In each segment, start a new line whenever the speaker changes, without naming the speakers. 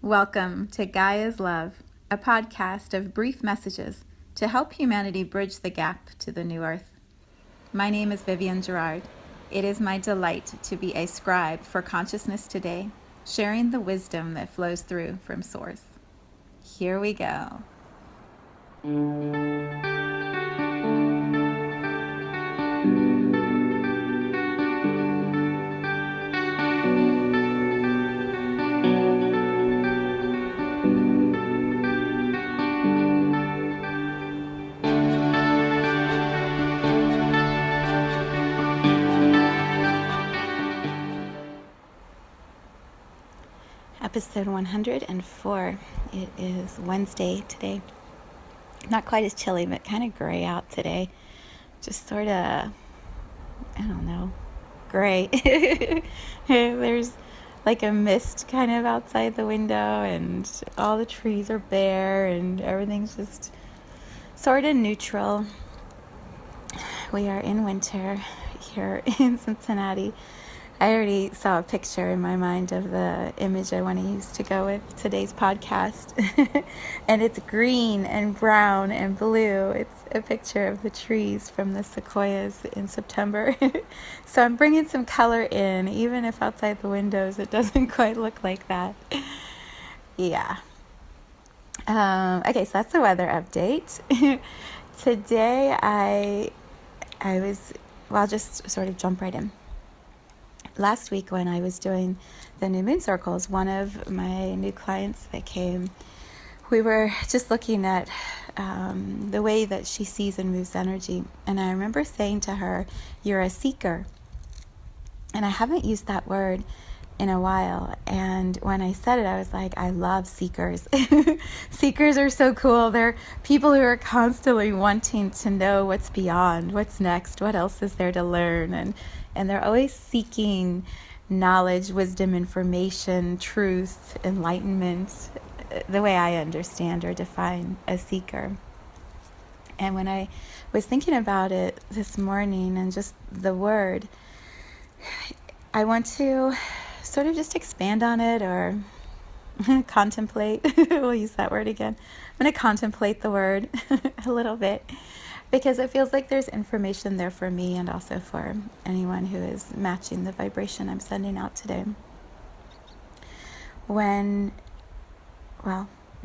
Welcome to Gaia's Love, a podcast of brief messages to help humanity bridge the gap to the new earth. My name is Vivienne Gerard. It is my delight to be a scribe for consciousness today, sharing the wisdom that flows through from Source. Here we go. Episode 104. It is Wednesday today. Not quite as chilly, but kind of gray out today. Just sort of, gray. There's like a mist kind of outside the window, and all the trees are bare, and everything's just sort of neutral. We are in winter here in Cincinnati. I already saw a picture in my mind of the image I want to use to go with today's podcast. And it's green and brown and blue. It's a picture of the trees from the sequoias in September. So I'm bringing some color in, even if outside the windows it doesn't quite look like that. Yeah. Okay, so that's the weather update. Today I'll just sort of jump right in. Last week when I was doing the new moon circles, one of my new clients that came, we were just looking at the way that she sees and moves energy. And I remember saying to her, "You're a seeker." And I haven't used that word in a while. And when I said it, I was like, I love seekers. Seekers are so cool. They're people who are constantly wanting to know what's beyond, what's next, what else is there to learn. And they're always seeking knowledge, wisdom, information, truth, enlightenment, the way I understand or define a seeker. And when I was thinking about it this morning and just the word, I want to sort of just expand on it or contemplate. We'll use that word again. I'm going to contemplate the word a little bit, because it feels like there's information there for me and also for anyone who is matching the vibration I'm sending out today.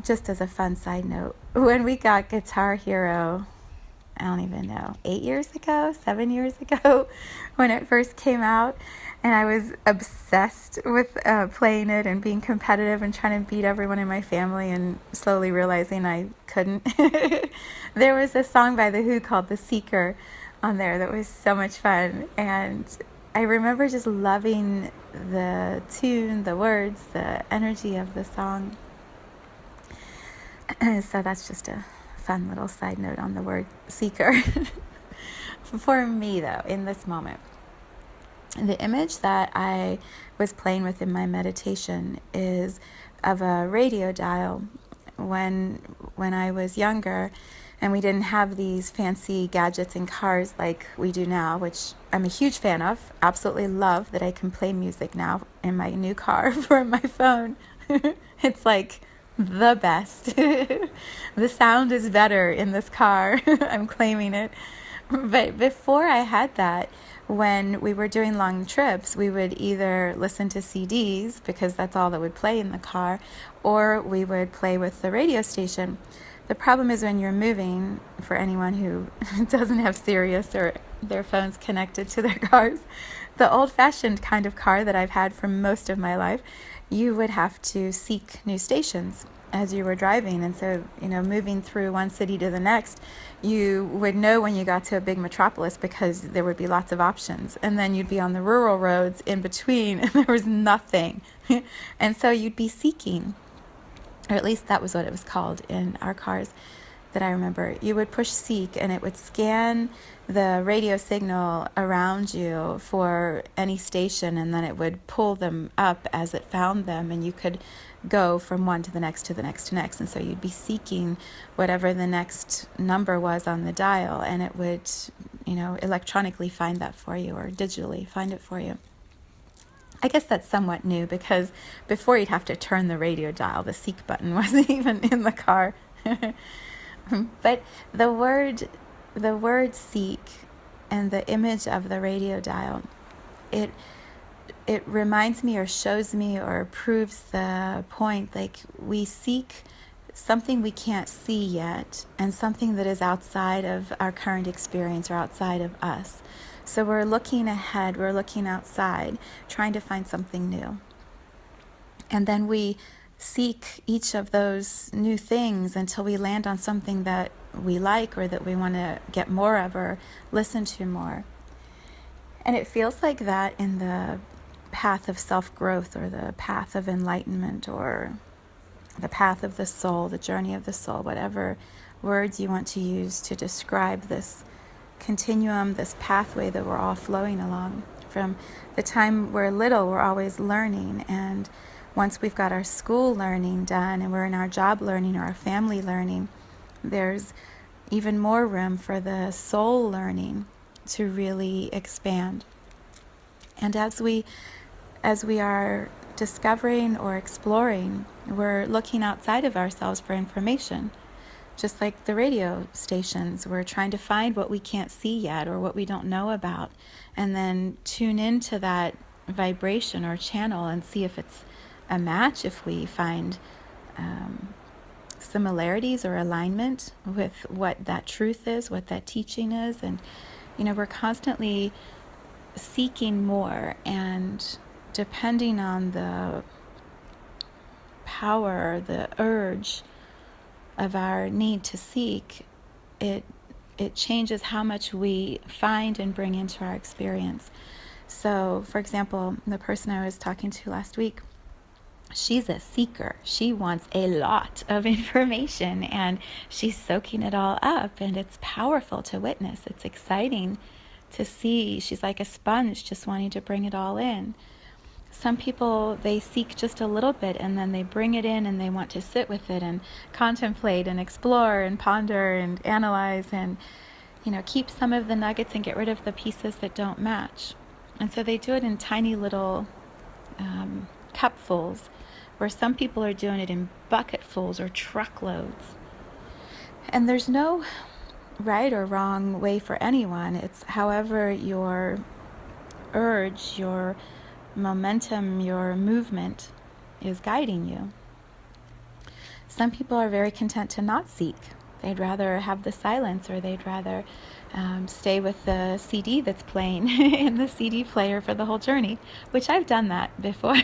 Just as a fun side note, when we got Guitar Hero, I don't even know, 7 years ago, when it first came out, and I was obsessed with playing it and being competitive and trying to beat everyone in my family and slowly realizing I couldn't. There was a song by The Who called The Seeker on there that was so much fun. And I remember just loving the tune, the words, the energy of the song. So that's just a fun little side note on the word seeker. For me, though, in this moment, the image that I was playing with in my meditation is of a radio dial. When I was younger and we didn't have these fancy gadgets and cars like we do now, which I'm a huge fan of, absolutely love that I can play music now in my new car from my phone. It's like the best. The sound is better in this car. I'm claiming it. But before I had that, when we were doing long trips, we would either listen to CDs, because that's all that would play in the car, or we would play with the radio station. The problem is when you're moving, for anyone who doesn't have Sirius or their phones connected to their cars, the old-fashioned kind of car that I've had for most of my life, you would have to seek new stations as you were driving. And so, moving through one city to the next, you would know when you got to a big metropolis because there would be lots of options. And then you'd be on the rural roads in between and there was nothing. And so you'd be seeking, or at least that was what it was called in our cars that I remember. You would push seek and it would scan the radio signal around you for any station, and then it would pull them up as it found them, and you could go from one to the next to the next to next. And so you'd be seeking whatever the next number was on the dial, and it would, electronically find that for you or digitally find it for you. I guess that's somewhat new, because before you'd have to turn the radio dial. The seek button wasn't even in the car. But the word seek and the image of the radio dial, it reminds me or shows me or proves the point, like we seek something we can't see yet, and something that is outside of our current experience or outside of us. So we're looking ahead, we're looking outside, trying to find something new. And then we seek each of those new things until we land on something that we like, or that we want to get more of or listen to more. And it feels like that in the path of self-growth, or the path of enlightenment, or the path of the soul, the journey of the soul, whatever words you want to use to describe this continuum, this pathway that we're all flowing along. From the time we're little, we're always learning, and once we've got our school learning done and we're in our job learning or our family learning, there's even more room for the soul learning to really expand. And as we are discovering or exploring, we're looking outside of ourselves for information. Just like the radio stations, we're trying to find what we can't see yet or what we don't know about, and then tune into that vibration or channel and see if it's a match, if we find similarities or alignment with what that truth is, what that teaching is. And, we're constantly seeking more, and depending on the power, the urge of our need to seek, it changes how much we find and bring into our experience. So, for example, the person I was talking to last week, she's a seeker. She wants a lot of information, and she's soaking it all up, and it's powerful to witness. It's exciting to see. She's like a sponge, just wanting to bring it all in. Some people, they seek just a little bit, and then they bring it in, and they want to sit with it and contemplate and explore and ponder and analyze, and keep some of the nuggets and get rid of the pieces that don't match. And so they do it in tiny little cupfuls, where some people are doing it in bucketfuls or truckloads. And there's no right or wrong way for anyone. It's however your urge, your momentum, your movement is guiding you. Some people are very content to not seek. They'd rather have the silence, or they'd rather stay with the CD that's playing in the CD player for the whole journey, which I've done that before.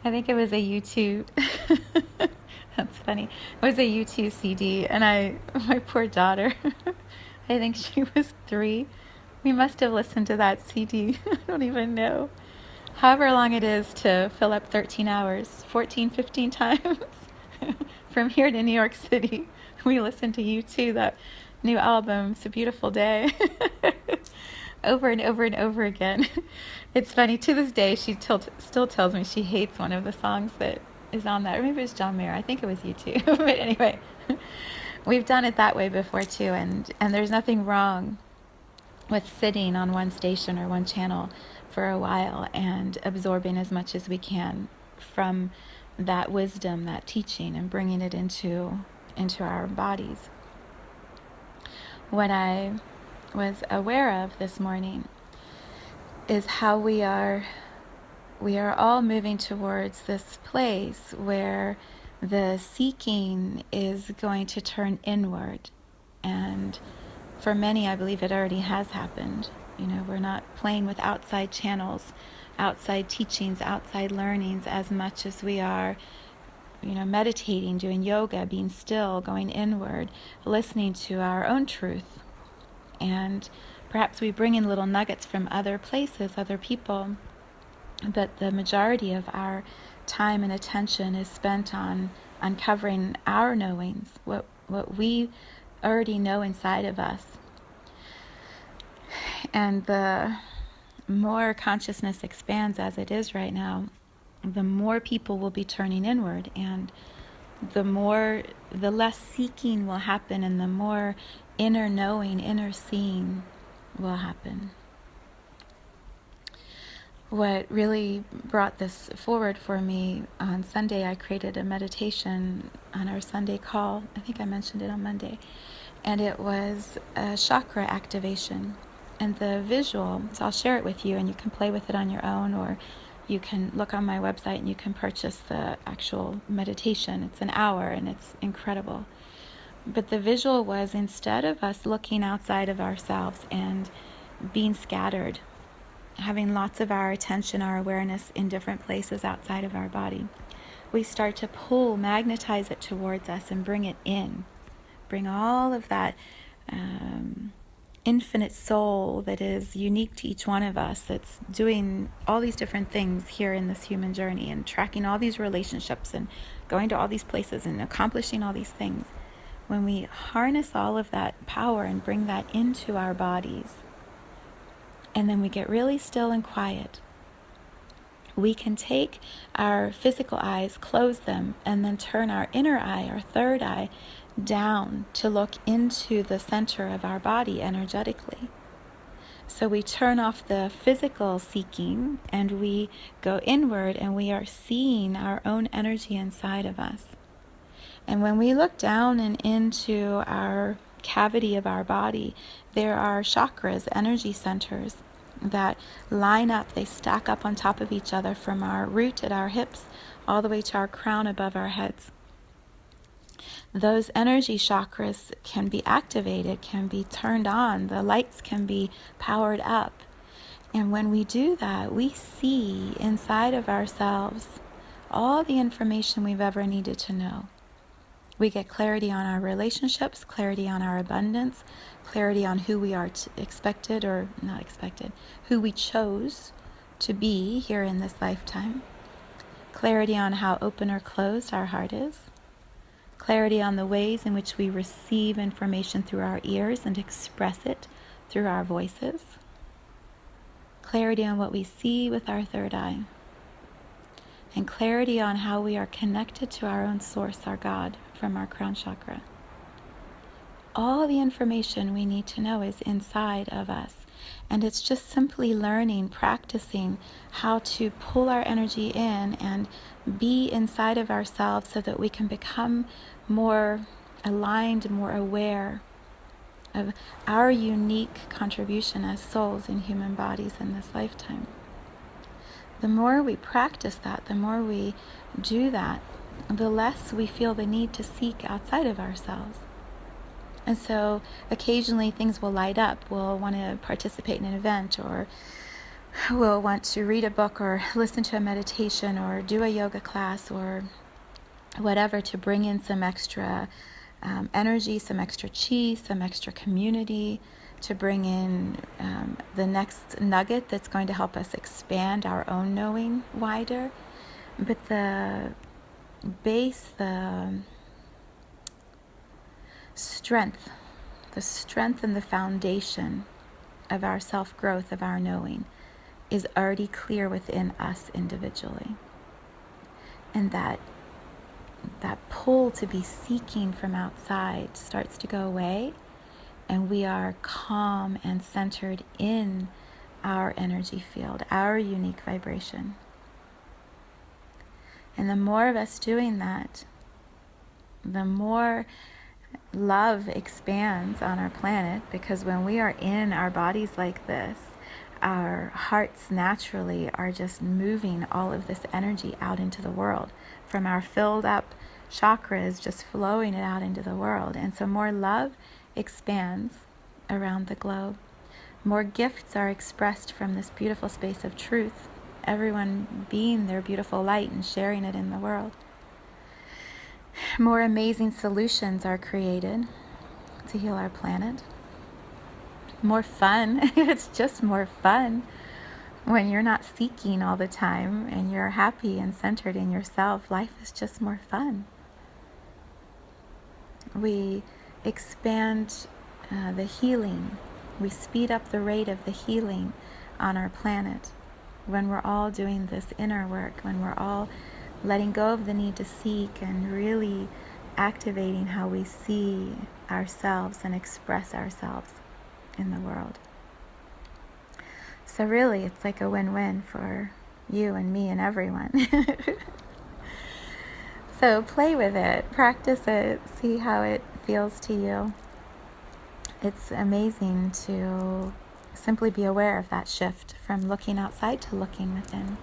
I think it was a U2. That's funny. It was a U2 CD, and my poor daughter, I think she was 3. We must have listened to that CD. I don't even know. However long it is to fill up 13 hours, 14, 15 times. From here to New York City, we listened to U2, that new album, It's a Beautiful Day, over and over and over again. It's funny, to this day, she still tells me she hates one of the songs that is on that. Or maybe it was John Mayer. I think it was U2. But anyway, we've done it that way before too, and there's nothing wrong with sitting on one station or one channel for a while and absorbing as much as we can from that wisdom, that teaching, and bringing it into our bodies. What I was aware of this morning is how we are all moving towards this place where the seeking is going to turn inward. And for many, I believe it already has happened. We're not playing with outside channels, outside teachings, outside learnings as much as we are, meditating, doing yoga, being still, going inward, listening to our own truth. And perhaps we bring in little nuggets from other places, other people, but the majority of our time and attention is spent on uncovering our knowings, what we already know inside of us. And the more consciousness expands, as it is right now, the more people will be turning inward, and the less seeking will happen, and the more inner knowing, inner seeing will happen. what really brought this forward for me, on Sunday I created a meditation on our Sunday call. I think I mentioned it on Monday. And it was a chakra activation. And the visual, so I'll share it with you and you can play with it on your own, or you can look on my website and you can purchase the actual meditation. It's an hour and it's incredible. But the visual was, instead of us looking outside of ourselves and being scattered, having lots of our attention, our awareness in different places outside of our body, we start to magnetize it towards us and bring it in. Bring all of that infinite soul that is unique to each one of us, that's doing all these different things here in this human journey and tracking all these relationships and going to all these places and accomplishing all these things. When we harness all of that power and bring that into our bodies, and then we get really still and quiet, we can take our physical eyes, close them, and then turn our inner eye, our third eye, down to look into the center of our body energetically. So we turn off the physical seeking and we go inward, and we are seeing our own energy inside of us. And when we look down and into our cavity of our body, there are chakras, energy centers, that line up, they stack up on top of each other from our root at our hips all the way to our crown above our heads. Those energy chakras can be activated, can be turned on, the lights can be powered up. And when we do that, we see inside of ourselves all the information we've ever needed to know. We get clarity on our relationships, clarity on our abundance, clarity on who we are expected or not expected, who we chose to be here in this lifetime, clarity on how open or closed our heart is, clarity on the ways in which we receive information through our ears and express it through our voices, clarity on what we see with our third eye, and clarity on how we are connected to our own source, our God, from our crown chakra. All the information we need to know is inside of us. And it's just simply learning, practicing how to pull our energy in and be inside of ourselves so that we can become more aligned, more aware of our unique contribution as souls in human bodies in this lifetime. The more we practice that, the more we do that, the less we feel the need to seek outside of ourselves. And so occasionally things will light up. We'll want to participate in an event, or we'll want to read a book or listen to a meditation or do a yoga class or whatever, to bring in some extra energy, some extra chi, some extra community, to bring in the next nugget that's going to help us expand our own knowing wider. But the base, the strength and the foundation of our self-growth, of our knowing, is already clear within us individually. And that pull to be seeking from outside starts to go away, and we are calm and centered in our energy field, our unique vibration. And the more of us doing that, the more love expands on our planet, because when we are in our bodies like this, our hearts naturally are just moving all of this energy out into the world, from our filled up chakras, just flowing it out into the world. And so more love expands around the globe. More gifts are expressed from this beautiful space of truth, everyone being their beautiful light and sharing it in the world. More amazing solutions are created to heal our planet. More fun. It's just more fun when you're not seeking all the time and you're happy and centered in yourself. Life is just more fun. We expand the healing. We speed up the rate of the healing on our planet when we're all doing this inner work, when we're all letting go of the need to seek and really activating how we see ourselves and express ourselves in the world. So really, it's like a win-win for you and me and everyone. So play with it, practice it, see how it feels to you. It's amazing to simply be aware of that shift from looking outside to looking within.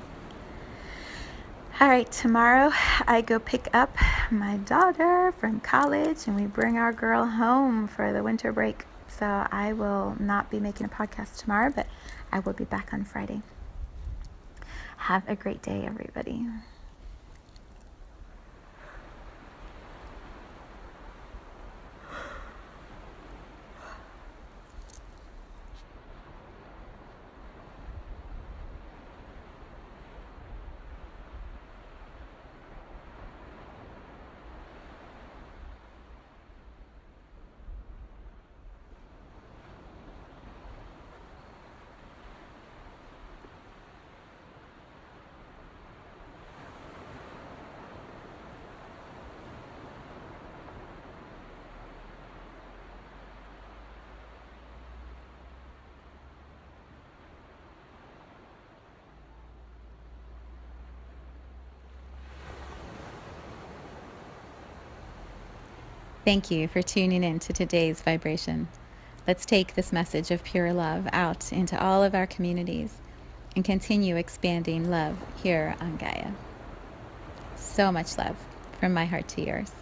All right, tomorrow I go pick up my daughter from college and we bring our girl home for the winter break. So I will not be making a podcast tomorrow, but I will be back on Friday. Have a great day, everybody. Thank you for tuning in to today's vibration. Let's take this message of pure love out into all of our communities and continue expanding love here on Gaia. So much love from my heart to yours.